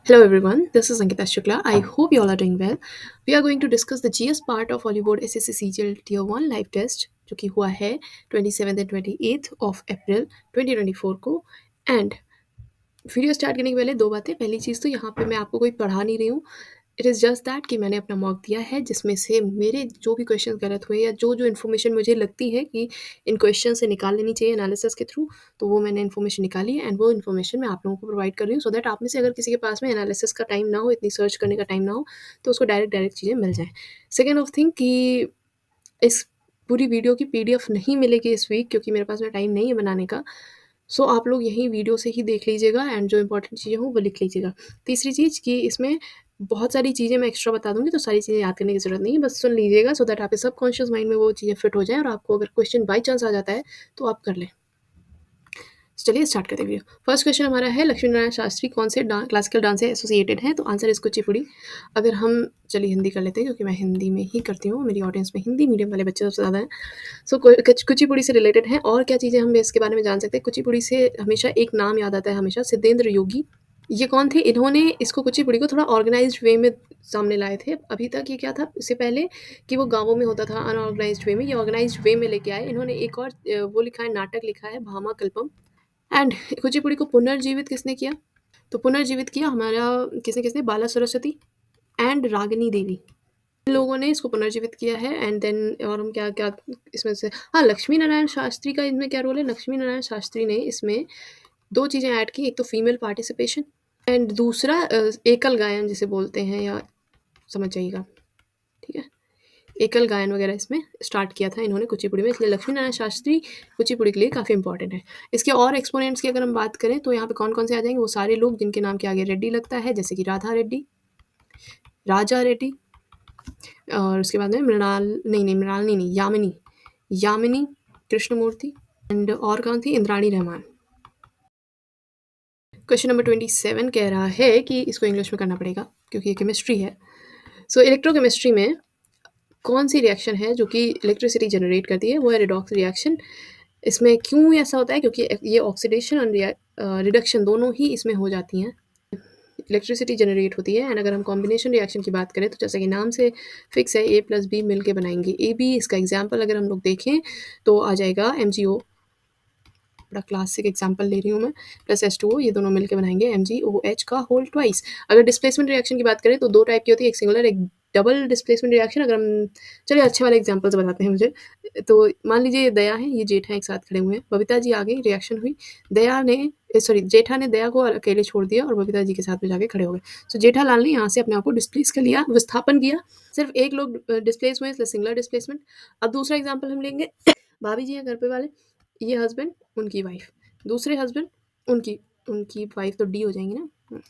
Hello everyone, this is Ankita Shukla. I hope you all are doing well. We are going to discuss the GS part of Hollywood SSC CGL Tier 1 live test जो कि हुआ है 27 and 28 of April 2024 को। And video start करने के पहले दो बातें। पहली चीज़ तो यहाँ पे मैं आपको कोई पढ़ा नहीं रही हूँ। इट इज़ जस्ट दैट कि मैंने अपना मॉक दिया है जिसमें से मेरे जो भी क्वेश्चन गलत हुए या जो जो इन्फॉर्मेशन मुझे लगती है कि इन क्वेश्चन से निकाल लेनी चाहिए एनालिसिस के थ्रू, तो वो मैंने इन्फॉर्मेशन निकाली है एंड वो इन्फॉर्मेशन मैं आप लोगों को प्रोवाइड कर रही हूँ सो दैट आप में से अगर किसी के पास में एनालिसिस का टाइम ना हो, इतनी सर्च करने का टाइम ना हो, तो उसको डायरेक्ट डायरेक्ट चीज़ें मिल जाएँ। सेकेंड ऑफ थिंग कि इस पूरी वीडियो की पीडीएफ नहीं मिलेगी इस वीक क्योंकि मेरे पास में टाइम नहीं है बनाने का। सो आप लोग यहीं वीडियो से ही देख लीजिएगा एंड जो इंपॉर्टेंट चीज़ें हों वो लिख लीजिएगा। तीसरी चीज़ कि इसमें बहुत सारी चीज़ें मैं एक्स्ट्रा बता दूँगी, तो सारी चीज़ें याद करने की ज़रूरत नहीं है, बस सुन लीजिएगा सो दैट आपके सबकॉन्शियस माइंड में वो चीज़ें फिट हो जाएँ और आपको अगर क्वेश्चन बाई चांस आ जाता है तो आप कर लें। चलिए स्टार्ट करते हैं वीडियो। फर्स्ट क्वेश्चन हमारा है लक्ष्मी नारायण शास्त्री कौन से क्लासिकल डांस से एसोसिएटेड हैं? तो आंसर इज कुचिपुड़ी। अगर हम चलिए हिंदी कर लेते हैं क्योंकि मैं हिंदी में ही करती हूँ, मेरी ऑडियंस में हिंदी मीडियम वाले बच्चे सबसे ज़्यादा हैं। सो कुचिपुड़ी से रिलेटेड है। और क्या चीज़ें हम इसके बारे में जान सकते हैं? कुचिपुड़ी से हमेशा एक नाम याद आता है, हमेशा सिद्धेंद्र योगी। ये कौन थे? इन्होंने इसको कुचिपुड़ी को थोड़ा ऑर्गेनाइज्ड वे में सामने लाए थे। अभी तक ये क्या था इससे पहले कि वो गाँवों में होता था अनऑर्गेनाइज्ड वे में, ये ऑर्गेनाइज्ड वे में लेके आए। इन्होंने एक और वो लिखा है, नाटक लिखा है भामा कल्पम। एंड कुचिपुड़ी को पुनर्जीवित किसने किया? तो पुनर्जीवित किया हमारा किसने बाला सरस्वती एंड रागिनी देवी। इन लोगों ने इसको पुनर्जीवित किया है। एंड देन और हम क्या क्या इसमें से, हाँ, लक्ष्मी नारायण शास्त्री का इसमें क्या रोल है? लक्ष्मी नारायण शास्त्री ने इसमें दो चीज़ें ऐड की, एक तो फीमेल पार्टिसिपेशन एंड दूसरा एकल गायन जिसे बोलते हैं, या समझ जाइएगा, ठीक है, एकल गायन वगैरह इसमें स्टार्ट किया था इन्होंने कुचिपुड़ी में, इसलिए लक्ष्मी नारायण शास्त्री कुचिपुड़ी के लिए काफ़ी इंपॉर्टेंट है। इसके और एक्सपोनेंट्स की अगर हम बात करें तो यहाँ पे कौन कौन से आ जाएंगे? वो सारे लोग जिनके नाम के आगे रेड्डी लगता है, जैसे कि राधा रेड्डी, राजा रेड्डी, और उसके बाद में मृणाल नहीं, यामिनी, यामिनी कृष्णमूर्ति एंड और कौन थी? इंद्राणी रहमान। क्वेश्चन नंबर 27 कह रहा है कि इसको इंग्लिश में करना पड़ेगा क्योंकि ये केमिस्ट्री है। सो इलेक्ट्रोकेमिस्ट्री में कौन सी रिएक्शन है जो कि इलेक्ट्रिसिटी जनरेट करती है? वो है रिडॉक्स रिएक्शन। इसमें क्यों ऐसा होता है? क्योंकि ये ऑक्सीडेशन और रिडक्शन दोनों ही इसमें हो जाती हैं, इलेक्ट्रिसिटी जनरेट होती है। एंड अगर हम कॉम्बिनेशन रिएक्शन की बात करें तो जैसे कि नाम से फिक्स है, ए प्लस बी मिल के बनाएंगे ए बी। इसका एग्जाम्पल अगर हम लोग देखें तो आ जाएगा MgO, बड़ा क्लासिक एग्जांपल ले रही हूँ मैं, प्लस H2O, ये दोनों मिलकर बनाएंगे MgOH का होल ट्वाइस। अगर डिस्प्लेसमेंट रिएक्शन की बात करें तो दो टाइप की होती है, एक सिंगुलर एक डबल डिस्प्लेसमेंट रिएक्शन। अगर हम चलिए अच्छे वाले एग्जांपल्स बताते हैं मुझे, तो मान लीजिए ये दया है, ये जेठा एक साथ खड़े हुए हैं, बबीता जी आ गई, रिएक्शन हुई, दया ने सॉरी जेठा ने दया को अकेले छोड़ दिया और बबीता जी के साथ में जाके खड़े हो गए। सो जेठालाल ने यहाँ से अपने आप को डिस्प्लेस कर लिया, विस्थापन किया, सिर्फ एक लोग डिस्प्लेस हुए, इसलिए सिंगुलर डिस्प्लेसमेंट। अब दूसरा एग्जाम्पल हम लेंगे, भाभी जी हैं घर पे वाले, ये हस्बैंड उनकी वाइफ, दूसरे हस्बैंड उनकी उनकी वाइफ, तो डी हो जाएंगी ना, हम्म,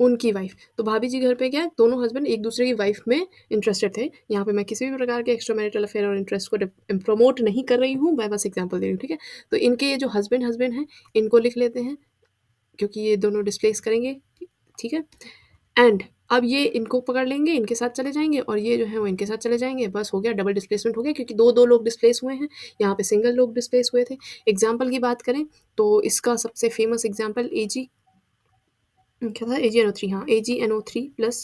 उनकी वाइफ। तो भाभी जी घर पे क्या है, दोनों हस्बैंड एक दूसरे की वाइफ में इंटरेस्टेड थे। यहाँ पे मैं किसी भी प्रकार के एक्स्ट्रा मैरिटल अफेयर और इंटरेस्ट को प्रमोट नहीं कर रही हूँ, मैं बस एग्जांपल दे रही हूँ, ठीक है। तो इनके ये जो हस्बैंड हस्बैंड हैं, इनको लिख लेते हैं क्योंकि ये दोनों डिस्प्लेस करेंगे, ठीक है। एंड अब ये इनको पकड़ लेंगे, इनके साथ चले जाएंगे, और ये जो है वो इनके साथ चले जाएंगे, बस हो गया, डबल डिस्प्लेसमेंट हो गया, क्योंकि दो दो लोग डिस्प्लेस हुए हैं, यहाँ पे सिंगल लोग डिस्प्लेस हुए थे। एग्जाम्पल की बात करें तो इसका सबसे फेमस एग्जाम्पल एजी, क्या था, AgNO3, हाँ, AgNO3 plus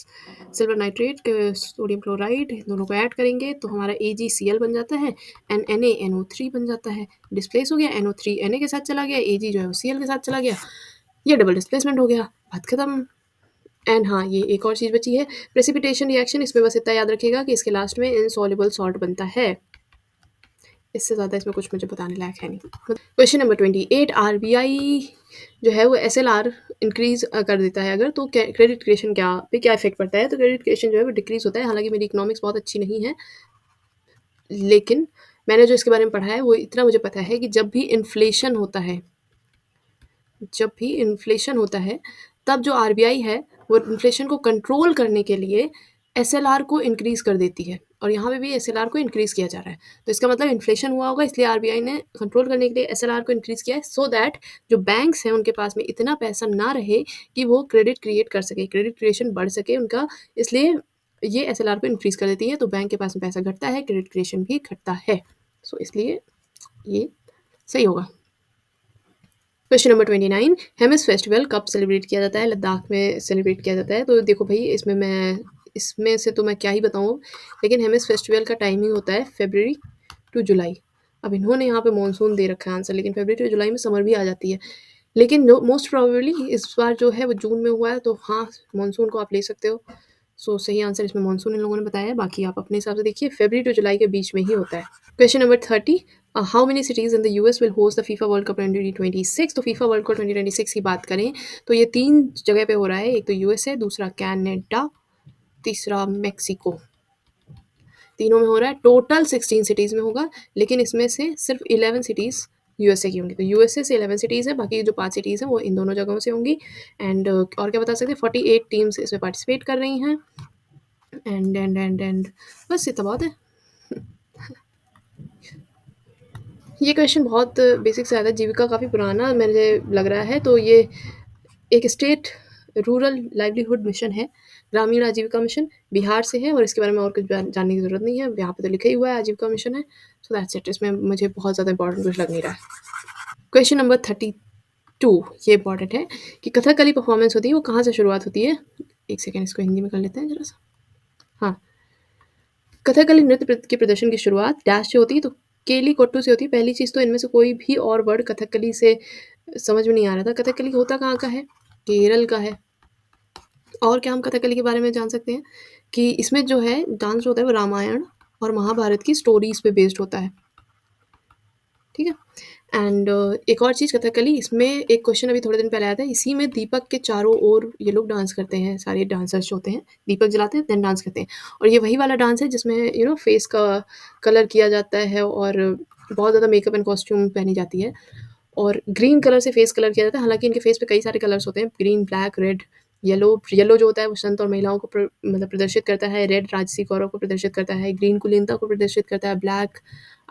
silver nitrate sodium chloride, दोनों को ऐड करेंगे तो हमारा AgCl बन जाता है एंड NaNO3 बन जाता है। डिस्प्लेस हो गया, NO3 Na के साथ चला गया, Ag जो है वो Cl के साथ चला गया, ये डबल डिस्प्लेसमेंट हो गया, बात खत्म। एंड हाँ, ये एक और चीज़ बची है, प्रेसिपिटेशन रिएक्शन। इसमें बस इतना याद रखिएगा कि इसके लास्ट में इनसॉल्युबल सॉल्ट बनता है, इससे ज़्यादा इसमें कुछ मुझे बताने लायक है नहीं। क्वेश्चन नंबर 28, RBI जो है वो SLR इंक्रीज कर देता है अगर, तो क्रेडिट क्रिएशन क्या पे क्या इफेक्ट पड़ता है? तो क्रेडिट क्रिएशन जो है वो डिक्रीज होता है। हालांकि मेरी इकोनॉमिक्स बहुत अच्छी नहीं है, लेकिन मैंने जो इसके बारे में पढ़ा है वो इतना मुझे पता है कि जब भी इन्फ्लेशन होता है तब जो RBI है वो इन्फ्लेशन को कंट्रोल करने के लिए SLR को इंक्रीज कर देती है, और यहाँ पे भी SLR को इंक्रीज किया जा रहा है। तो इसका मतलब इन्फ्लेशन हुआ होगा, इसलिए RBI ने कंट्रोल करने के लिए SLR को इंक्रीज किया है, सो दैट जो बैंक्स हैं उनके पास में इतना पैसा ना रहे कि वो क्रेडिट क्रिएट कर सके, क्रेडिट क्रिएशन बढ़ सके उनका, इसलिए ये SLR को इंक्रीज कर देती है। तो बैंक के पास में पैसा घटता है, क्रेडिट क्रिएशन भी घटता है, सो इसलिए ये सही होगा। क्वेश्चन नंबर 29, हेमिस फेस्टिवल कब सेलिब्रेट किया जाता है? लद्दाख में सेलिब्रेट किया जाता है। तो देखो भाई, इसमें से तो मैं क्या ही बताऊँ, लेकिन हेमिस फेस्टिवल का टाइमिंग होता है फरवरी टू जुलाई। अब इन्होंने यहाँ पे मानसून दे रखा है आंसर, लेकिन फरवरी टू जुलाई में समर भी आ जाती है। लेकिन मोस्ट प्रोबेबली इस बार जो है वो जून में हुआ है, तो हाँ, मानसून को आप ले सकते हो। सो सही आंसर इसमें मानसून इन लोगों ने बताया है। बाकी आप अपने हिसाब से देखिए, फरवरी टू जुलाई के बीच में ही होता है। Question number 30, how many cities in the US will host the FIFA world cup 2026? तो फीफा वर्ल्ड कप 2026 की बात करें तो ये 3 जगह पे हो रहा है। एक तो यूएस है, दूसरा कनाडा, तीसरा मेक्सिको। तीनों में हो रहा है। टोटल 16 सिटीज़ में होगा, लेकिन इसमें से सिर्फ 11 सिटीज़ यूएसए की होंगी। तो यूएसए से 11 सिटीज़ हैं, बाकी जो 5 सिटीज़ हैं वो इन दोनों जगहों से होंगी। एंड और क्या बता सकते हैं, 48 टीम्स इसमें पार्टिसिपेट कर रही हैं। एंड बस इतना बहुत है। ये क्वेश्चन बहुत बेसिक सा है, जीविका काफ़ी पुराना मुझे लग रहा है। तो ये एक स्टेट रूरल लाइवलीहुड मिशन है, ग्रामीण आजीविका मिशन, बिहार से है। और इसके बारे में और कुछ जानने की ज़रूरत नहीं है, यहाँ पे तो लिखा ही हुआ है आजीविका मिशन है। So that's it. इसमें मुझे बहुत ज़्यादा इंपॉर्टेंट कुछ लग नहीं रहा है। क्वेश्चन नंबर 32, ये इंपॉर्टेंट है कि कथकली परफॉर्मेंस होती है वो कहाँ से शुरुआत होती है? एक सेकेंड, इसको हिंदी में कर लेते हैं जरा सा। हाँ, कथकली नृत्य के प्रदर्शन की शुरुआत डैश से होती है, तो केली कोट्टू से होती है। पहली चीज़ तो इनमें से कोई भी और वर्ड कथकली से समझ में नहीं आ रहा था। कथकली होता कहाँ का है? केरल का है। और क्या हम कथकली के बारे में जान सकते हैं कि इसमें जो है डांस होता है वो रामायण और महाभारत की स्टोरीज पे बेस्ड होता है। ठीक है। एंड एक और चीज़ कथकली, इसमें एक क्वेश्चन अभी थोड़े दिन पहले आया था, इसी में दीपक के चारों ओर ये लोग डांस करते हैं। सारे डांसर्स जो होते हैं दीपक जलाते हैं देन डांस करते हैं। और ये वही वाला डांस है जिसमें फेस का कलर किया जाता है और बहुत ज़्यादा मेकअप एंड कॉस्ट्यूम पहनी जाती है। और ग्रीन कलर से फेस कलर किया जाता है। हालाँकि इनके फेस पे कई सारे कलर्स होते हैं, green, black, red, yellow. Yellow जो होता है वो संत और महिलाओं को मतलब प्रदर्शित करता है। रेड राजसी गौरव को प्रदर्शित करता है। ग्रीन कुलीनता को प्रदर्शित करता है। ब्लैक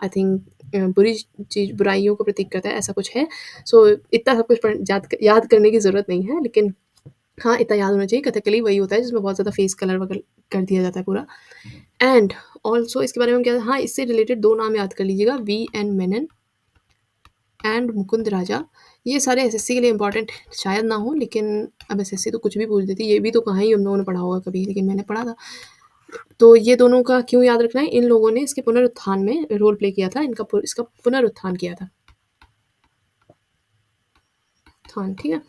आई थिंक बुरी चीज़, बुराइयों को प्रतीक करता है, ऐसा कुछ है। सो इतना सब कुछ याद करने की ज़रूरत नहीं है, लेकिन हाँ, इतना याद होना चाहिए कथकली वही होता है जिसमें बहुत ज़्यादा फेस कलर वगैरह कर दिया जाता है पूरा। एंड ऑल्सो इसके बारे में क्या, हाँ, इससे रिलेटेड 2 नाम याद कर लीजिएगा, V N Menon and Mukund Raja. ये सारे एसएससी के लिए इंपॉर्टेंट शायद ना हो, लेकिन अब एसएससी तो कुछ भी पूछ देती है। ये भी तो कहाँ ही हम लोगों ने पढ़ा होगा कभी, लेकिन मैंने पढ़ा था। तो ये दोनों का क्यों याद रखना है, इन लोगों ने इसके पुनरुत्थान में रोल प्ले किया था, इसका पुनरुत्थान किया था। हाँ, ठीक है।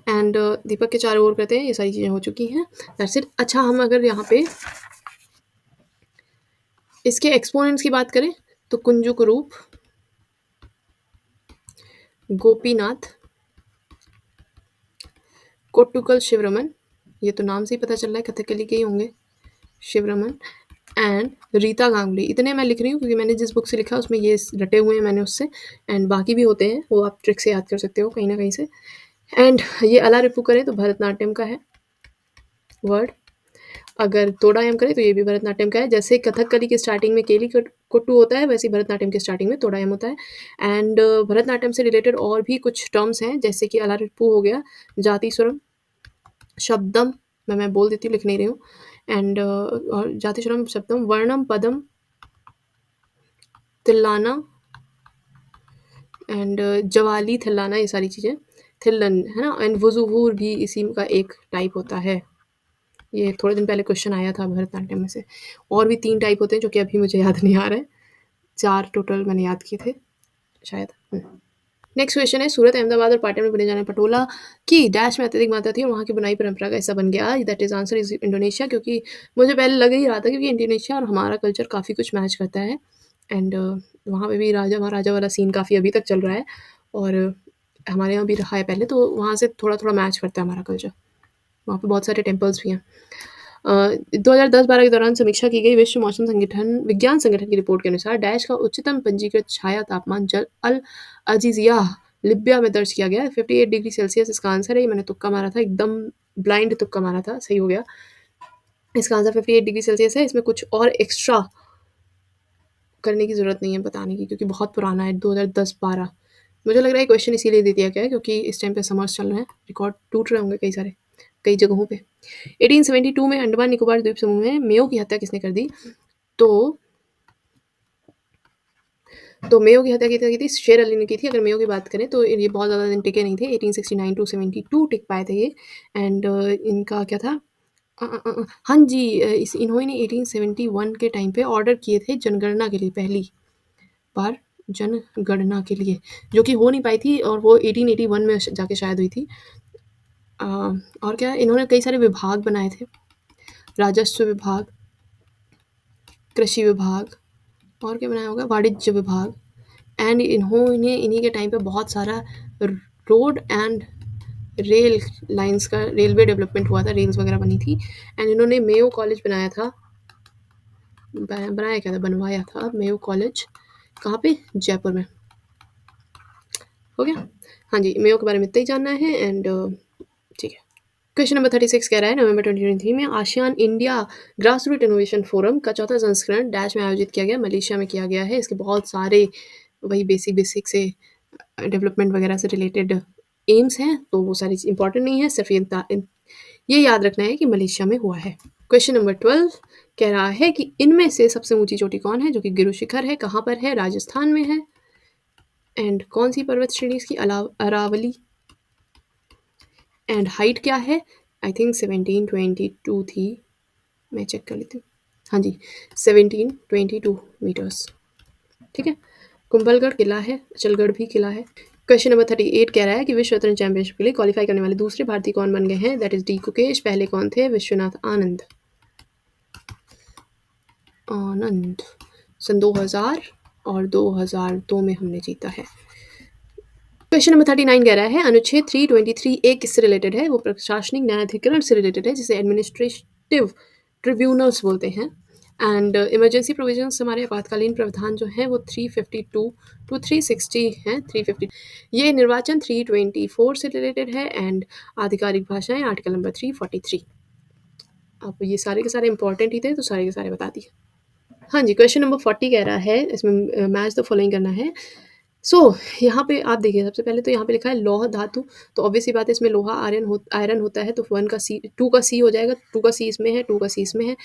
एंड दीपक के चारों ओर करते हैं, ये सारी चीज़ें हो चुकी हैं। That's it. अच्छा, हम अगर यहाँ पे इसके एक्सपोनेंट्स की बात करें तो कुंजुक रूप, गोपीनाथ, कोट्टुकल शिवरमन, ये तो नाम से ही पता चल रहा है कथकली के ही होंगे, शिवरमन एंड रीता गांगुली। इतने मैं लिख रही हूँ क्योंकि मैंने जिस बुक से लिखा है उसमें ये रटे हुए हैं मैंने उससे। एंड बाकी भी होते हैं, वो आप ट्रिक से याद कर सकते हो कहीं ना कहीं से। एंड ये अला रिपू करें तो भरतनाट्यम का है वर्ड। अगर तोड़ायम करें तो ये भी भरतनाट्यम का है। जैसे कथकली के स्टार्टिंग में केली कोट्टू होता है, वैसे ही भरतनाट्यम के स्टार्टिंग में तोड़ायम होता है। एंड भरतनाट्यम से रिलेटेड और भी कुछ टर्म्स हैं, जैसे कि अला रिपू हो गया, जाति स्वरम, शब्दम, मैं बोल देती हूँ, लिख नहीं रही हूँ। एंड और जाति स्वरम, शब्दम, वर्णम, पदम, तिल्लाना एंड जवाली, थिल्लाना, ये सारी चीज़ें, थिल्लन है ना। एंड वुजुहूर भी इसी का एक टाइप होता है। ये थोड़े दिन पहले क्वेश्चन आया था भरतनाट्यम में से। और भी 3 टाइप होते हैं जो कि अभी मुझे याद नहीं आ रहा है। 4 टोटल मैंने याद किए थे शायद। नेक्स्ट क्वेश्चन है, सूरत, अहमदाबाद और पाटन में बुने जाने पटोला की डैश में अत्यधिक मात्रा थी और वहाँ की बुनाई परंपरा का हिस्सा बन गया। That is answer is Indonesia, क्योंकि मुझे पहले लग ही रहा था क्योंकि इंडोनेशिया और हमारा कल्चर काफ़ी कुछ मैच करता है। एंड वहाँ पे भी राजा महाराजा वाला सीन काफ़ी अभी तक चल रहा है और हमारे यहाँ भी रहा है पहले, तो वहाँ से थोड़ा थोड़ा मैच करता है हमारा कल्चर। वहाँ पे बहुत सारे टेम्पल्स भी हैं। 2010-12 के दौरान समीक्षा की गई विश्व मौसम संगठन विज्ञान संगठन की रिपोर्ट के अनुसार डैश का उच्चतम पंजीकृत छाया तापमान जल अल अजीजिया लिबिया में दर्ज किया गया है 58 डिग्री सेल्सियस। इसका आंसर है, ये मैंने तुक्का मारा था, एकदम ब्लाइंड तुक्का मारा था, सही हो गया। इसका आंसर 58 डिग्री सेल्सियस है। इसमें कुछ और एक्स्ट्रा करने की ज़रूरत नहीं है बताने की, क्योंकि बहुत पुराना है, 2010-12। मुझे लग रहा है क्वेश्चन इसीलिए दे दिया गया है क्योंकि इस टाइम पे समर्स चल रहे हैं, रिकॉर्ड टूट रहे होंगे कई सारे कई जगहों पे। 1872 में अंडमान निकोबार द्वीप समूह में मेयो की हत्या किसने कर दी? तो तो मेयो की हत्या की थी शेर अली ने की थी। अगर मेयो की बात करें तो ये बहुत ज़्यादा दिन टिके नहीं थे, 1869 टू 72 टिक पाए थे ये। एंड इनका क्या था, हाँ जी, इन्होंने 1871 के टाइम पे ऑर्डर किए थे जनगणना के लिए, पहली बार जनगणना के लिए, जो कि हो नहीं पाई थी, और वो 1881 में जाके शायद हुई थी। अ, और क्या, इन्होंने कई सारे विभाग बनाए थे, राजस्व विभाग, कृषि विभाग, और क्या बनाया होगा, वाणिज्य विभाग। एंड इन्होंने इन्हीं के टाइम पे बहुत सारा रोड एंड रेल लाइंस का, रेलवे डेवलपमेंट हुआ था, रेल्स वगैरह बनी थी। एंड इन्होंने मेयो कॉलेज बनाया था, बनाया क्या था, बनवाया था मेयो कॉलेज, कहाँ पे, जयपुर में। हो गया। हाँ जी, मेयो के बारे में इतना ही जानना है। एंड ठीक है। क्वेश्चन नंबर 36 कह रहा है, नवंबर 2023 में ASEAN India grass root innovation forum का चौथा संस्करण डैश में आयोजित किया गया, मलेशिया में किया गया है। इसके बहुत सारे वही बेसिक से डेवलपमेंट वगैरह से रिलेटेड एम्स हैं, तो वो सारी इंपॉर्टेंट नहीं है, सिर्फ ये याद रखना है कि मलेशिया में हुआ है। क्वेश्चन नंबर 12 कह रहा है कि इनमें से सबसे ऊंची चोटी कौन है, जो कि गिरु शिखर है, कहाँ पर है, राजस्थान में है। एंड कौन सी पर्वत श्रेणी इसकी, अरावली। एंड हाइट क्या है, आई थिंक 1722 थी, मैं चेक कर लेती हूँ। हाँ जी, 1722 मीटर्स। ठीक है। कुंभलगढ़ किला है, अचलगढ़ भी किला है। क्वेश्चन नंबर 38 कह रहा है कि विश्व शतरंज चैंपियनशिप के लिए क्वालिफाई करने वाले दूसरे भारतीय कौन बन गए हैं, दैट इज डी कुकेश। पहले कौन थे, विश्वनाथ आनंद। आनंद सन 2000 और 2002 में हमने जीता है। क्वेश्चन नंबर 39 कह रहा है अनुच्छेद 323 ए किससे रिलेटेड है, वो प्रशासनिक न्यायाधिकरण से रिलेटेड है, जिसे एडमिनिस्ट्रेटिव ट्रिब्यूनल्स बोलते हैं। एंड इमरजेंसी प्रोविजंस, हमारे आपातकालीन प्रावधान जो हैं वो 352 टू 360 हैं। 350 ये निर्वाचन 324 से रिलेटेड है। एंड आधिकारिक भाषाएं आर्टिकल नंबर 343। अब ये सारे के सारे इंपॉर्टेंट ही थे, तो सारे के सारे बता दिए। हाँ जी, क्वेश्चन नंबर 40 कह रहा है, इसमें मैच द फॉलोइंग करना है। सो यहाँ पे आप देखिए, सबसे पहले तो यहाँ पे लिखा है लौह धातु, तो ऑब्वियस सी बात है, इसमें लोहा आयरन होता है, तो 1 का सी, 2 का सी हो जाएगा, 2 का सी इसमें है, 2 का सी इसमें है।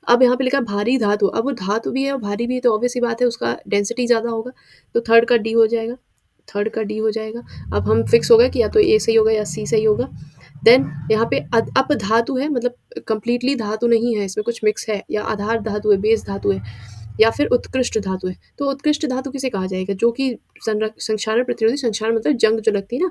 अब यहाँ पे लिखा है भारी धातु, अब वो धातु भी है और भारी भी है, तो ऑब्वियस सी बात है उसका डेंसिटी ज़्यादा होगा, तो थर्ड का डी हो जाएगा, थर्ड का डी हो जाएगा। अब हम फिक्स हो गए कि या तो ए सही होगा या सी सही होगा। देन यहाँ पे अप धातु है, मतलब कंप्लीटली धातु नहीं है, इसमें कुछ मिक्स है, या आधार धातु है, बेस धातु है, या फिर उत्कृष्ट धातु है। तो उत्कृष्ट धातु किसे कहा जाएगा, जो कि संक्षारण प्रतिरोधी, संक्षारण मतलब जंग जो लगती है ना,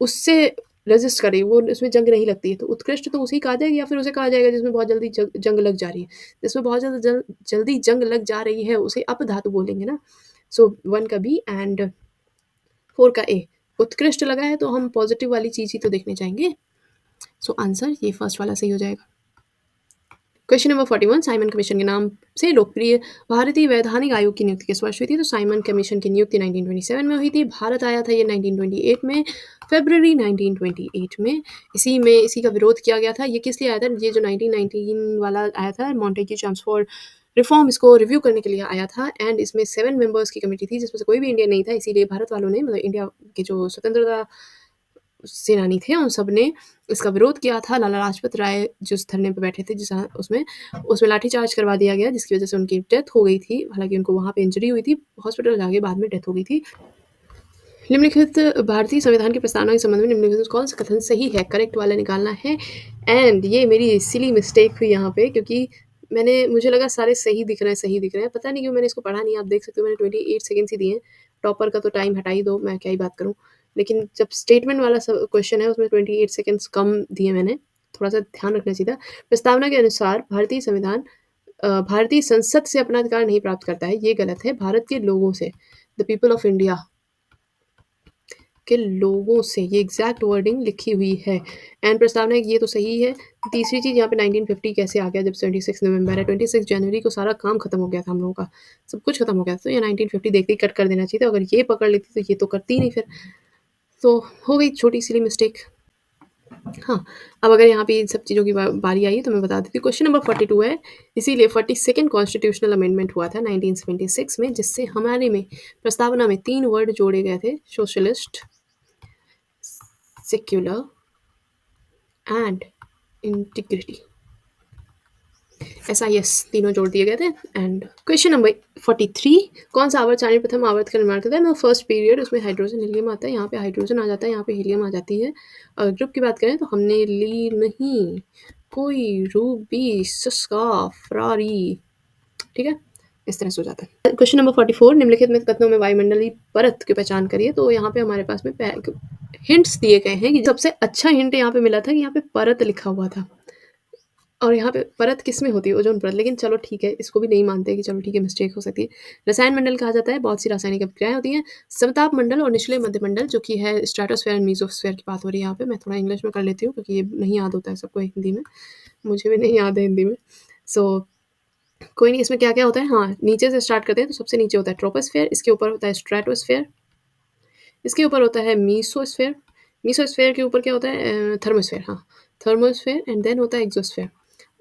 उससे रेजिस्ट करे, वो उसमें जंग नहीं लगती है, तो उत्कृष्ट तो उसी कहा जाएगा। या फिर उसे कहा जाएगा जिसमें बहुत जल्दी जंग लग जा रही है, जिसमें बहुत ज़्यादा जल्दी जंग लग जा रही है, उसे अप धातु बोलेंगे ना। सो 1 का बी एंड 4 का ए। उत्कृष्ट लगा है तो हम पॉजिटिव वाली चीज़ ही तो देखने चाहेंगे। सो आंसर ये फर्स्ट वाला सही हो जाएगा। क्वेश्चन नंबर 41 साइमन कमीशन के नाम से लोकप्रिय भारतीय वैधानिक आयोग की नियुक्ति किस वर्ष हुई थी, तो साइमन कमीशन की नियुक्ति 1927 में हुई थी। भारत आया था ये 1928 में, फरवरी 1928 में। इसी का विरोध किया गया था। ये किस लिए आया था, ये जो 1919 वाला आया था, मॉन्टेग्यू चैम्प्स फॉर रिफॉर्म, इसको रिव्यू करने के लिए आया था। एंड इसमें 7 मेंबर्स की कमेटी थी, जिसमें से कोई भी इंडियन नहीं था, इसीलिए भारत वालों ने, मतलब इंडिया के जो स्वतंत्रता सेनानी थे, उन सब ने इसका विरोध किया था। लाला लाजपत राय जिस धरने पे बैठे थे, जिस उसमें उसमें लाठीचार्ज करवा दिया गया, जिसकी वजह से उनकी डेथ हो गई थी। हालांकि उनको वहाँ पे इंजरी हुई थी, हॉस्पिटल जाके बाद में डेथ हो गई थी। निम्नलिखित भारतीय संविधान की प्रस्तावना के संबंध में निम्नलिखित कौन सा कथन सही है, करेक्ट वाला निकालना है। एंड ये मेरी सिली मिस्टेक हुई यहाँ पे, क्योंकि मुझे लगा सारे सही दिख रहे हैं, सही दिख रहे हैं, पता नहीं क्यों मैंने इसको पढ़ा नहीं। आप देख सकते हो मैंने 28 सेकेंड्स ही दिए हैं। टॉपर का तो टाइम हटा ही दो, मैं क्या ही बात करूँ। लेकिन जब स्टेटमेंट वाला क्वेश्चन है, उसमें 28 सेकेंड्स कम दिए मैंने, थोड़ा सा ध्यान रखना चाहिए था। प्रस्तावना के अनुसार भारतीय संविधान भारतीय संसद से अपना अधिकार नहीं प्राप्त करता है, ये गलत है। भारत के लोगों से, द पीपल ऑफ इंडिया के लोगों से, ये एग्जैक्ट वर्डिंग लिखी हुई है। एंड प्रस्तावना ये तो सही है। तीसरी चीज़, यहाँ पे 1950 कैसे आ गया, जब 26 नवंबर है, 26 जनवरी को सारा काम खत्म हो गया था हम लोगों का, सब कुछ खत्म हो गया था। तो ये 1950 देखते ही कट कर देना चाहिए था। अगर ये पकड़ लेती तो ये तो करती ही नहीं फिर, तो हो गई छोटी सी मिस्टेक। हाँ, अब अगर यहाँ पे इन सब चीज़ों की बारी आई है तो मैं बता देती हूँ। क्वेश्चन नंबर 42 है, इसीलिए 42nd कॉन्स्टिट्यूशनल अमेंडमेंट हुआ था 1976 में, जिससे हमारे में प्रस्तावना में 3 वर्ड जोड़े गए थे, socialist, secular and integrity. SIS तीनों जोड़ दिए गए थे। एंड क्वेश्चन नंबर 43, कौन सा आवर्त सारणी प्रथम आवर्त का निर्माण करता है? मतलब फर्स्ट पीरियड, उसमें हाइड्रोजन हीलियम आता है, यहाँ पे हाइड्रोजन आ जाता है, यहाँ पे हीलियम आ जाती है। ग्रुप की बात करें तो हमने ली नहीं कोई रूबी सस्का फरारी, ठीक है, इस तरह से हो जाता है। क्वेश्चन नंबर 44, निम्नलिखित में कथनों में वायुमंडलीय परत की पहचान करिए। तो यहाँ पे हमारे पास में हिंट्स दिए गए हैं कि सबसे अच्छा हिंट यहाँ पे मिला था कि यहाँ पे परत लिखा हुआ था, और यहाँ पे परत किस में होती है? ओजोन परत। लेकिन चलो ठीक है, इसको भी नहीं मानते कि चलो ठीक है, मिस्टेक हो सकती है। रसायन मंडल कहा जाता है, बहुत सी रासायनिक अभिक्रियाएं होती हैं। समताप मंडल और निचले मध्य मंडल, जो कि है स्ट्रेटोस्फेयर एंड मीसोस्फेयर की बात हो रही है यहाँ पे। मैं थोड़ा इंग्लिश में कर लेती हूँ क्योंकि ये नहीं याद होता है सबको हिंदी में, मुझे भी नहीं याद है हिंदी में। सो कोई नहीं, इसमें क्या क्या होता है? हाँ, नीचे से स्टार्ट करते हैं तो सबसे नीचे होता है ट्रोपोस्फेयर, इसके ऊपर होता है स्ट्रेटोस्फेयर, इसके ऊपर होता है मीसोस्फेयर, मीसोस्फेयर के ऊपर क्या होता है? थर्मोस्फेयर, हाँ, थर्मोस्फेयर, एंड देन होता है एक्सोस्फेयर।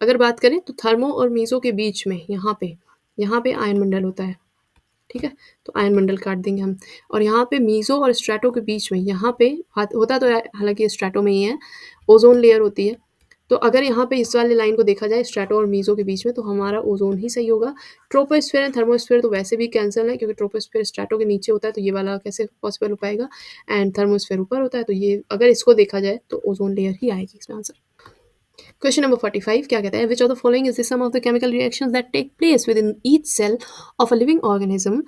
अगर बात करें तो थर्मो और मीसो के बीच में यहाँ पे आयन मंडल होता है, ठीक है? तो आयन मंडल काट देंगे हम। और यहाँ पे मीसो और स्ट्रैटो के बीच में यहाँ पे होता तो हालांकि स्ट्रैटो में ही है, ओजोन लेयर होती है। तो अगर यहाँ पे इस वाली लाइन को देखा जाए स्ट्रैटो और मीसो के बीच में, तो हमारा ओजोन ही सही होगा। ट्रोपोस्फेयर एंड थर्मोस्फेयर तो वैसे भी कैंसिल है, क्योंकि ट्रोपोस्फेयर स्ट्रैटो के नीचे होता है, तो ये वाला कैसे पॉसिबल हो पाएगा? एंड थर्मोस्फेयर ऊपर होता है, तो ये अगर इसको देखा जाए तो ओजोन लेयर ही आएगी इसमें आंसर। क्वेश्चन नंबर 45 क्या कहता है? Which of the following is the sum of the chemical reactions that take place within each cell of a living organism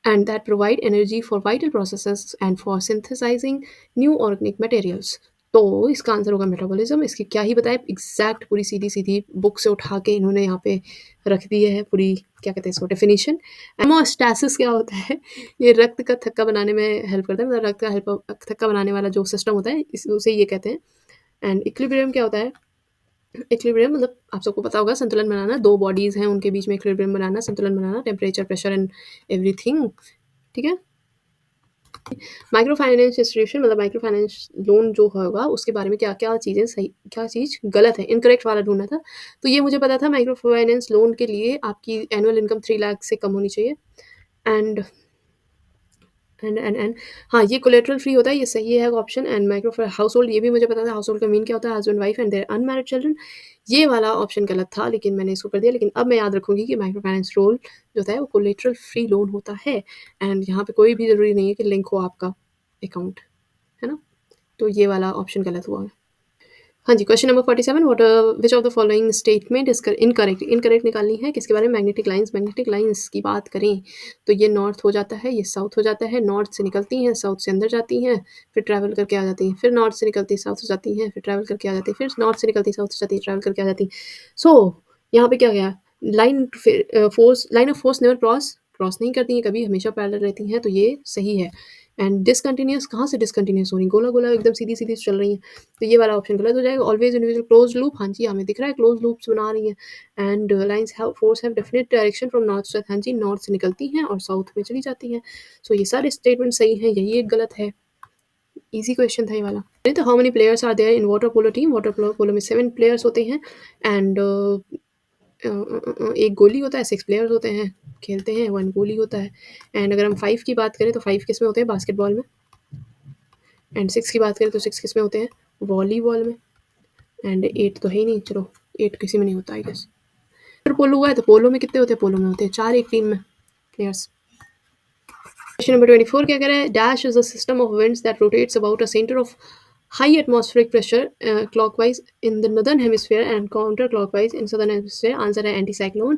and that provide energy for vital processes and for synthesizing new organic materials। तो इसका answer होगा metabolism. इसकी क्या ही बताए, exact पूरी सीधी सीधी book से उठा के इन्होंने यहाँ पे रख दी है पूरी, क्या कहते हैं इसको, डेफिनेशन। हेमोस्टैसिस क्या होता है? ये रक्त का थक्का बनाने में हेल्प करता है, मतलब रक्त का हेल्प थक्का बनाने वाला जो सिस्टम होता है उसे ये कहते हैं। एंड इक्विलिब्रियम क्या होता है? इक्विलिब्रियम मतलब आप सबको पता होगा, संतुलन बनाना, दो बॉडीज हैं उनके बीच में इक्विलिब्रियम बनाना, संतुलन बनाना, टेम्परेचर, प्रेशर एंड एवरीथिंग, ठीक है। माइक्रो फाइनेंस इंस्टीट्यूशन मतलब माइक्रो फाइनेंस लोन जो होगा उसके बारे में क्या क्या चीज़ें सही, क्या चीज़ गलत है, इनकरेक्ट वाला ढूंढना था। तो ये मुझे पता था, माइक्रो फाइनेंस लोन के लिए आपकी एनुअल इनकम 3 लाख से कम होनी चाहिए। एंड एंड हाँ, ये कोलेट्रल फ्री होता है, ये सही है option. And micro house hold, ये भी मुझे पता था, हाउस होल्ड का मीन क्या होता है? Husband wife and their unmarried children. ये वाला ऑप्शन गलत था, लेकिन मैंने इसको कर दिया। लेकिन अब मैं याद रखूंगी कि माइक्रो फाइनेंस लोन जो होता है वो कोलेट्रल फ्री लोन होता है। एंड यहाँ पे कोई भी ज़रूरी नहीं है कि लिंक हो आपका अकाउंट, है ना? तो ये वाला ऑप्शन गलत हुआ है। हाँ जी, question number 47, what which of the following statement is incorrect? Incorrect निकालनी है किसके बारे में? मैग्नेटिक लाइंस की बात करें तो ये नॉर्थ हो जाता है, ये साउथ हो जाता है। नॉर्थ से निकलती हैं, साउथ से अंदर जाती हैं, फिर ट्रैवल करके आ जाती हैं, फिर नॉर्थ से निकलती साउथ हो जाती हैं, फिर ट्रैवल करके आ जाती हैं, फिर नॉर्थ से निकलती साउथ हो जाती है, ट्रैवल करके आ जाती हैं। सो यहाँ पे क्या गया? Line of force never cross cross नहीं करती हैं कभी, हमेशा पैरेलल रहती हैं, तो ये सही है। एंड डिसकंटिन्यूअस कहाँ से डिसकंटिन्यूअस हो रही, गोला गोला एकदम सीधी सीधी चल रही हैं, तो ये वाला ऑप्शन गलत हो जाएगा। ऑलवेज इंडिविजुअल क्लोज लूप, हाँ जी, हमें दिख रहा है क्लोज लूप्स बना रही हैं। And lines have force have definite direction from north south, हाँ जी, नॉर्थ से निकलती हैं और साउथ में चली जाती हैं। सो ये सारे स्टेटमेंट सही हैं, यही एक गलत है। इजी क्वेश्चन था ये वाला। तो how many players are there in water polo team? Water polo में 7 प्लेयर्स होते हैं। एंड एक गोली होता है, 6 प्लेयर्स होते हैं, खेलते हैं, 1 गोली होता है। एंड अगर हम 5 की बात करें तो 5 किस में होते हैं? बास्केटबॉल में। एंड 6 की बात करें तो 6 किस में होते हैं? वॉलीबॉल में। एंड 8 तो है ही नहीं, चलो 8 किसी में नहीं होता आई गेस। अगर पोलो हुआ है तो पोलो में कितने होते हैं? पोलो में होते हैं 4 एक टीम में प्लेयर्स। क्वेश्चन नंबर 24 क्या कह रहा है? Dash is a system of winds that rotates about a centre of high atmospheric pressure clockwise in the northern hemisphere and counter clockwise in southern hemisphere. Answer है anti cyclone.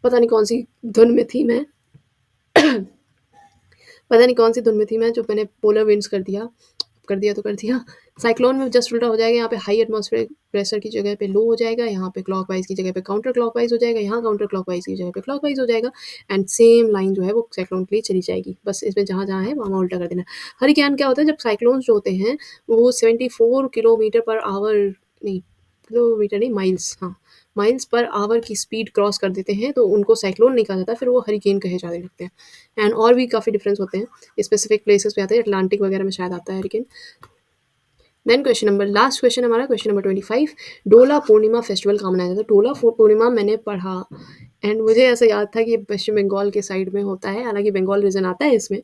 पता नहीं कौन सी धुन में थी मैं, पता नहीं कौन सी धुन में थी मैं, जो मैंने पोलर विंड्स कर दिया तो कर दिया। साइक्लोन में जस्ट उल्टा हो जाएगा, यहाँ पे हाई एटमॉस्फेरिक प्रेशर की जगह पे लो हो जाएगा, यहाँ पे क्लॉकवाइज की जगह पे काउंटर क्लॉकवाइज हो जाएगा, यहाँ काउंटर क्लॉकवाइज की जगह पे क्लॉकवाइज हो जाएगा। एंड सेम लाइन जो है वो साइक्लोन के लिए चली जाएगी, बस इसमें जहाँ जहाँ है वहाँ उल्टा कर देना। हरिकेन क्या होता है? जब साइक्लोन जो होते हैं वो 74 किलोमीटर पर आवर, नहीं किलोमीटर नहीं, माइल्स, हाँ, माइल्स पर आवर की स्पीड क्रॉस कर देते हैं, तो उनको साइक्लोन नहीं कहा जाता, फिर वो हरिकेन कहे जाने लगते हैं। एंड और भी काफ़ी डिफरेंस होते हैं, स्पेसिफिक प्लेसेस पे आते हैं, अटलांटिक वगैरह में शायद आता है hurricane. Then question number, last question हमारा, क्वेश्चन नंबर 25, डोला पूर्णिमा फेस्टिवल कहाँ मनाया जाता है? डोला पूर्णिमा मैंने पढ़ा, एंड मुझे ऐसा याद था कि ये पश्चिम बंगाल के साइड में होता है, हालांकि बंगाल रीजन आता है इसमें,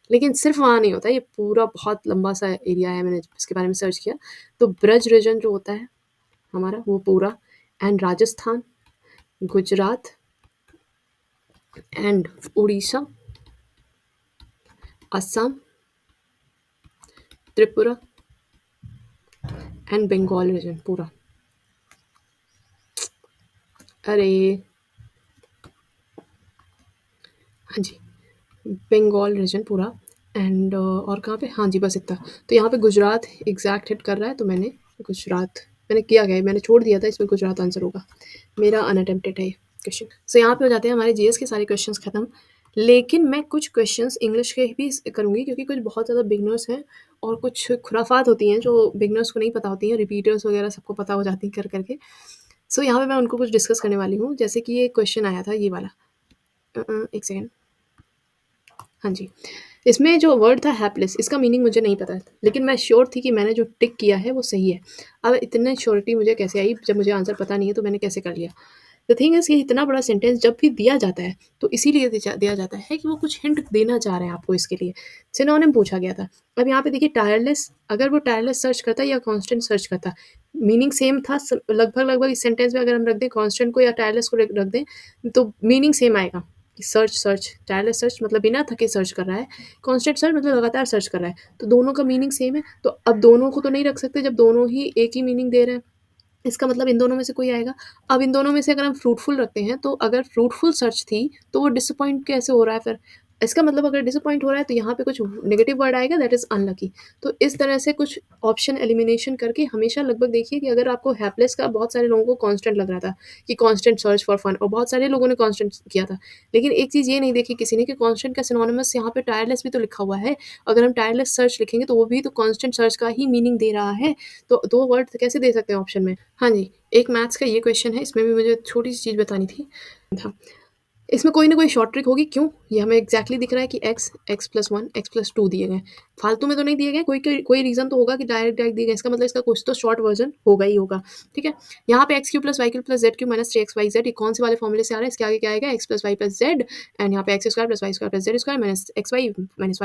लेकिन सिर्फ वहाँ नहीं होता, ये पूरा बहुत लंबा सा एरिया है, मैंने इसके बारे में सर्च किया। तो ब्रज रीजन जो होता है हमारा वो पूरा, and Rajasthan, Gujarat and Orissa, Assam, Tripura and Bengal region पूरा। अरे हाँ जी, बंगाल रीजन पूरा एंड और कहाँ पे, हाँ जी बस इतना। तो यहाँ पे गुजरात एग्जैक्ट हिट कर रहा है, तो मैंने गुजरात, मैंने किया गया है, मैंने छोड़ दिया था, इसमें गुजरात आंसर होगा। मेरा अनअटेम्प्टेड है ये क्वेश्चन। सो यहाँ पे हो जाते हैं हमारे जीएस के सारे क्वेश्चंस खत्म। लेकिन मैं कुछ क्वेश्चंस इंग्लिश के भी करूँगी, क्योंकि कुछ बहुत ज़्यादा बिगनर्स हैं और कुछ खुराफात होती हैं जो बिगनर्स को नहीं पता होती हैं, रिपीटर्स वगैरह सबको पता हो जाती हैं कर करके। सो यहाँ पे मैं उनको कुछ डिस्कस करने वाली हूँ। जैसे कि ये क्वेश्चन आया था ये वाला, एक सेकेंड, हाँ जी। इसमें जो वर्ड था हैपलेस, इसका मीनिंग मुझे नहीं पता है, लेकिन मैं श्योर थी कि मैंने जो टिक किया है वो सही है। अब इतनी श्योरिटी मुझे कैसे आई, जब मुझे आंसर पता नहीं है तो मैंने कैसे कर लिया। द थिंग इज़, ये इतना बड़ा सेंटेंस जब भी दिया जाता है तो इसीलिए दिया जाता है कि वो कुछ हिंट देना चाह रहे हैं आपको इसके लिए। सिनोनिम पूछा गया था। अब यहाँ पे देखिए टायरलेस, अगर वो टायरलेस सर्च करता या कांस्टेंट सर्च करता, मीनिंग सेम था। लगभग लगभग इस सेंटेंस में अगर हम रख दें कांस्टेंट को या टायरलेस को रख दें तो मीनिंग सेम आएगा। सर्च सर्च, टायरलेस सर्च मतलब बिना थके सर्च कर रहा है, कांस्टेंट सर्च मतलब लगातार सर्च कर रहा है, तो दोनों का मीनिंग सेम है। तो अब दोनों को तो नहीं रख सकते जब दोनों ही एक ही मीनिंग दे रहे हैं, इसका मतलब इन दोनों में से कोई आएगा। अब इन दोनों में से अगर हम फ्रूटफुल रखते हैं, तो अगर फ्रूटफुल सर्च थी तो वो डिसअपॉइंट कैसे हो रहा है फिर? इसका मतलब अगर डिसअपॉइंट हो रहा है तो यहाँ पे कुछ नेगेटिव वर्ड आएगा, दैट इज़ अनलकी। तो इस तरह से कुछ ऑप्शन एलिमिनेशन करके हमेशा लगभग देखिए कि अगर आपको हैपलेस का बहुत सारे लोगों को कांस्टेंट लग रहा था कि कांस्टेंट सर्च फॉर फन, और बहुत सारे लोगों ने कांस्टेंट किया था, लेकिन एक चीज़ ये नहीं देखी किसी ने कि कांस्टेंट का सिनोनिमस यहाँ पे टायरलेस भी तो लिखा हुआ है। अगर हम टायरलेस सर्च लिखेंगे तो वो भी तो कांस्टेंट सर्च का ही मीनिंग दे रहा है। तो दो वर्ड कैसे दे सकते हैं ऑप्शन में? हाँ जी, एक मैथ्स का ये क्वेश्चन है, इसमें भी मुझे छोटी-सी चीज़ बतानी थी। हाँ, इसमें कोई ना कोई शॉर्ट ट्रिक होगी, क्यों? ये हमें एग्ज़ैक्टली दिख रहा है कि x+1, x+2 दिए गए हैं। फालतू में तो नहीं दिए गए, कोई कोई कोई रीज़न तो होगा कि डायरेक्ट दिए गए, इसका मतलब इसका कुछ तो शॉर्ट वर्ज़न होगा ही होगा, ठीक है? यहाँ पे x³ + y³ + z³ - 3xyz, ये कौन से वाले फ़ॉर्मूले से आ रहा है? इसके आगे क्या आएगा? x + y + z, एंड यहाँ पे x² + y² + z² - xy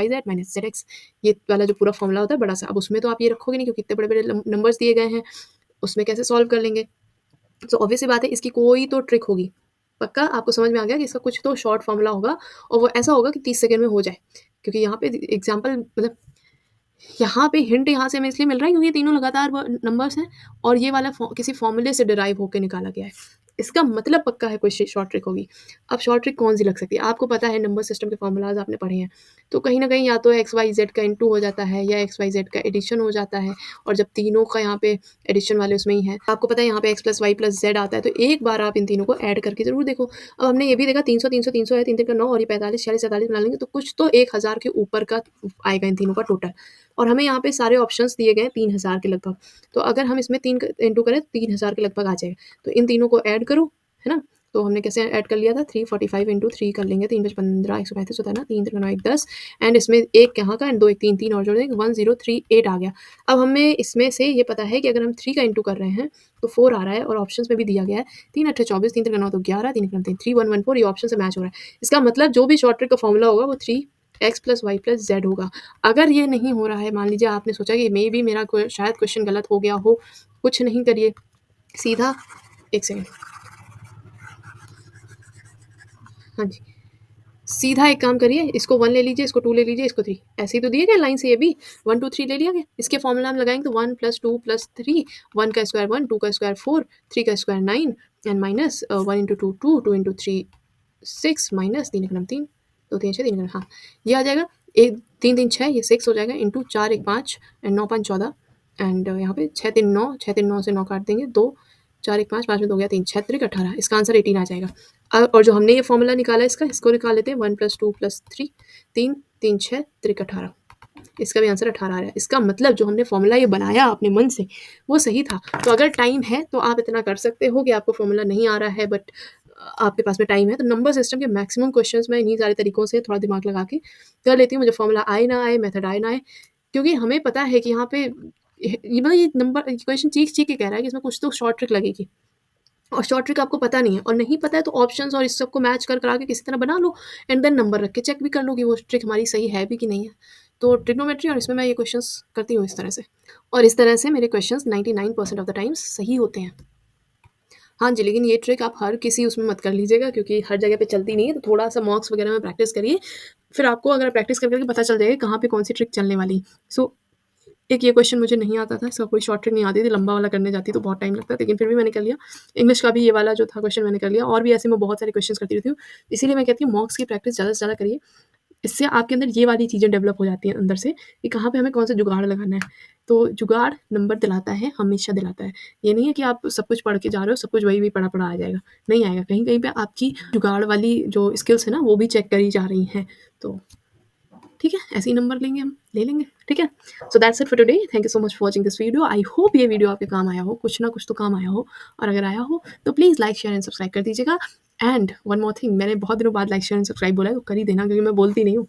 - yz - zx, ये वाला जो पूरा फ़ॉर्मूला होता है बड़ा-सा। अब उसमें तो आप ये रखोगे नहीं, क्योंकि इतने बड़े-बड़े नंबर्स दिए गए हैं, उसमें कैसे सॉल्व कर लेंगे? तो ऑब्वियस सी बात है, इसकी कोई तो ट्रिक होगी। पक्का आपको समझ में आ गया कि इसका कुछ तो शॉर्ट फ़ॉर्मूला होगा, और वो ऐसा होगा कि 30 सेकंड में हो जाए। क्योंकि यहाँ पे एग्ज़ाम्पल मतलब यहाँ पे हिंट यहाँ से हमें इसलिए मिल रहा है क्योंकि ये तीनों लगातार नंबर्स हैं, और ये वाला किसी फॉर्मूले से डिराइव होकर निकाला गया है। इसका मतलब पक्का है कोई शॉर्ट ट्रिक होगी। अब शॉर्ट ट्रिक कौन सी लग सकती है? आपको पता है नंबर सिस्टम के फॉर्मूलाज आपने पढ़े हैं, तो कहीं ना कहीं या तो एक्स वाई जेड का इंटू हो जाता है या एक्स वाई जेड का एडिशन हो जाता है, और जब तीनों का यहाँ पे एडिशन वाले उसमें ही है, आपको पता है यहाँ पे X plus Y plus Z आता है, तो एक बार आप इन तीनों को ऐड करके जरूर देखो। अब हमने ये भी देखा 300 है, 3 3 का 9, और ये 45 46 47 बना लेंगे तो कुछ तो 1000 के ऊपर का आएगा इन तीनों का टोटल। और हमें यहाँ पे सारे ऑप्शंस दिए गए हैं 3000 के लगभग, तो अगर हम इसमें 3 इंटू करें तो 3000 के लगभग आ जाएगा। तो इन तीनों को ऐड करो, है ना? तो हमने कैसे ऐड कर लिया था, 345 इंटू 3 कर लेंगे, 3 5 15 135 होता है ना, 3 3 9 1 10, एंड इसमें एक यहाँ का एंड 2 1 3 3 और जोड़ देंगे, 1038 आ गया। अब हमें इसमें से ये पता है कि अगर हम 3 का इंटू कर रहे हैं तो 4 आ रहा है, और ऑप्शंस में भी दिया गया है 3 8 24, 3 3 9 तो 11, 3 3 3 1 1 4, ये ऑप्शन से मैच हो रहा है। इसका मतलब जो भी शॉर्ट ट्रिक का फॉर्मूला होगा वो 3x + y + z होगा। अगर ये नहीं हो रहा है, मान लीजिए आपने सोचा कि मे बी मेरा शायद क्वेश्चन गलत हो गया हो, कुछ नहीं करिए, सीधा, एक सेकेंड, हाँ जी, सीधा एक काम करिए, इसको 1 ले लीजिए, इसको 2 ले लीजिए, इसको 3, ऐसे ही तो दिए गए लाइन से, ये भी 1 2 3 ले लिया गया। इसके फॉर्मूला हम लगाएंगे तो 1 + 2 + 3, 1 का स्क्वायर 1, 2 का स्क्वायर 4, 3 का स्क्वायर 9, एंड माइनस 1 × 2 2, 2 × 3 6, माइनस 3 × 3 2 3 6 3 हाँ, ये आ जाएगा। एक 3 3 6, ये 6 हो जाएगा, इंटू 4 1 5 एंड 9 5 14, एंड यहाँ पे 6 3 9, 6 3 9 से 9 काट देंगे, 2 4 1 5 5 में 2 गया 3, 6 3 18, इसका आंसर 18 आ जाएगा। और जो हमने ये फॉर्मूला निकाला है इसका, इसको निकाल लेते हैं, 1 + 2 + 3, 3 3 6 3 18, इसका भी आंसर 18 आ रहा है। इसका मतलब जो हमने फॉर्मूला ये बनाया अपने मन से वो सही था। तो अगर टाइम है तो आप इतना कर सकते हो कि आपको फॉर्मूला नहीं आ रहा है, बट आपके पास में टाइम है, तो नंबर सिस्टम के मैक्सिमम क्वेश्चंस मैं इन्हीं सारे तरीकों से थोड़ा दिमाग लगा के कर लेती हूँ, मुझे फॉर्मूला आए ना आए, मेथड आए ना आए, क्योंकि हमें पता है कि यहाँ पे ये मतलब ये नंबर क्वेश्चन चीख चीख के कह रहा है कि इसमें कुछ तो शॉर्ट ट्रिक लगेगी, और शॉर्ट ट्रिक आपको पता नहीं है, और नहीं पता है तो ऑप्शंस और इस सब को मैच कर करा के किसी तरह बना लो, एंड देन नंबर रख के चेक भी कर लो कि वो ट्रिक हमारी सही है भी कि नहीं है। तो ट्रिग्नोमेट्री और इसमें मैं ये क्वेश्चंस करती हूँ इस तरह से, और इस तरह से मेरे क्वेश्चंस 99% ऑफ द टाइम्स सही होते हैं। हाँ जी, लेकिन ये ट्रिक आप हर किसी उसमें मत कर लीजिएगा क्योंकि हर जगह पे चलती नहीं है, तो थोड़ा-सा मॉक्स वगैरह में प्रैक्टिस करिए। फिर आपको अगर प्रैक्टिस कर करके पता चल जाएगा कहाँ पे कौन-सी ट्रिक चलने वाली। सो एक ये क्वेश्चन मुझे नहीं आता था, इसका कोई शॉर्ट ट्रिक नहीं आती थी, लंबा वाला करने जाती तो बहुत टाइम लगता, लेकिन फिर भी मैंने कर लिया। इंग्लिश का भी ये वाला जो था क्वेश्चन मैंने कर लिया और भी ऐसे मैं बहुत सारे क्वेश्चंस करती रहती हूँ। इसीलिए मैं कहती हूँ मॉक्स की प्रैक्टिस ज़्यादा से ज़्यादा करिए। इससे आपके अंदर ये वाली चीज़ें डेवलप हो जाती हैं अंदर से कि कहाँ पे हमें कौन सा जुगाड़ लगाना है। तो जुगाड़ नंबर दिलाता है, हमेशा दिलाता है। ये नहीं है कि आप सब कुछ पढ़ के जा रहे हो, सब कुछ वही-वही पढ़ा-पढ़ा आ जाएगा। नहीं आएगा, कहीं-कहीं पे आपकी जुगाड़ वाली जो स्किल्स है ना, वो भी चेक करी जा रही हैं। तो ठीक है, ऐसे ही नंबर लेंगे हम, ले लेंगे, ठीक है? So that's it for today, thank you so much for watching this video. I hope ये वीडियो आपके काम आया हो, कुछ ना कुछ तो काम आया हो और अगर आया हो तो please like, share and subscribe कर दीजिएगा। एंड वन मोर थिंग, मैंने बहुत दिनों बाद लाइक, शेयर एंड सब्सक्राइब बोला है, तो कर ही देना क्योंकि मैं बोलती नहीं हूँ।